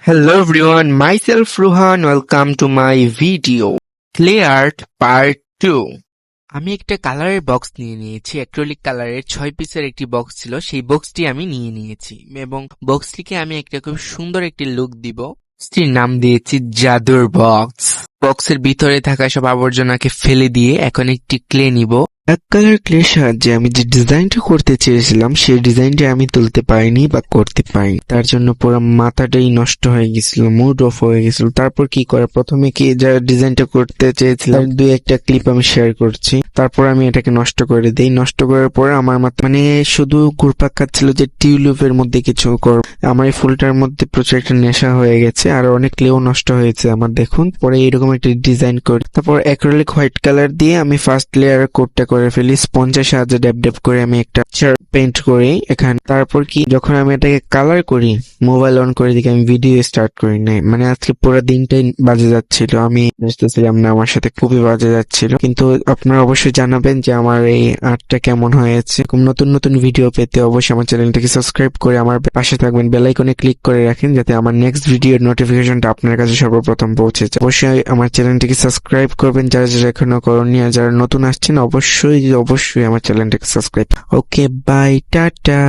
Hello everyone, myself Ruhan. Welcome to my video. Clay art part 2. আমি একটা কালারের box নিয়ে নিয়েছি। অ্যাক্রিলিক কালারের 6 পিসের একটি বক্স ছিল, সেই বক্সটি আমি নিয়ে নিয়েছি এবং বক্সটিকে আমি একটা খুব সুন্দর একটি লুক দিব। বক্সটির নাম দিয়েছি জাদুর বক্স। বক্সের ভিতরে থাকা সব আবর্জনাকে ফেলে দিয়ে এখন একটি ক্লে নিব। এক কালার ক্লের সাহায্যে আমি যে ডিজাইনটা করতে চেয়েছিলাম সেই ডিজাইনটা আমি তুলতে পারিনি বা করতে পারিনি, তার জন্য পুরো মাথাটাই নষ্ট হয়ে গেছিল, মুড অফ হয়ে গেছিল। তারপর কি করে, প্রথমে কি যা ডিজাইনটা করতে চেয়েছিলাম দুই একটা ক্লিপ আমি শেয়ার করছি, তারপর আমি এটাকে নষ্ট করে দিই। নষ্ট করার পরে আমার মাথা শুধু ঘুরপাক খাচ্ছিল যে টিউলিপের মধ্যে কিছু করব। আমার এই ফুলটার মধ্যে প্রচুর একটা নেশা হয়ে গেছে, আর অনেক ক্লেও নষ্ট হয়েছে আমার। দেখুন পরে এরকম একটা ডিজাইন করি। তারপর অ্যাক্রিলিক হোয়াইট কালার দিয়ে আমি ফার্স্ট লেয়ার কোটটা করে ফেলি। স্পঞ্জের সাহায্যে ড্যাব ড্যাব করে আমি একটা পেইন্ট করি এখানে। তারপর কি যখন আমি এটাকে কালার করি, মোবাইল অন করে দিকে আমি ভিডিও স্টার্ট করি নাই। আজকে পুরো দিনটাই বাজে যাচ্ছিল, আমি বুঝতেছিলাম না, আমার সাথে খুবই বাজে যাচ্ছিল। কিন্তু আপনারা অবশ্যই জানাবেন যে আমার এই আর্টটা কেমন হয়েছে। নতুন নতুন ভিডিও পেতে অবশ্যই আমার চ্যানেলটাকে সাবস্ক্রাইব করে আমার পাশে থাকবেন, বেল আইকনে ক্লিক করে রাখেন যাতে আমার নেক্সট ভিডিওর নোটিফিকেশনটা আপনার কাছে সর্বপ্রথম পৌঁছে যায়। অবশ্যই আমার চ্যানেলটিকে সাবস্ক্রাইব করবেন যারা যারা এখনো করেননি, আর যারা নতুন আসছেন অবশ্যই আমার চ্যানেলটাকে সাবস্ক্রাইব। Okay, by, tata.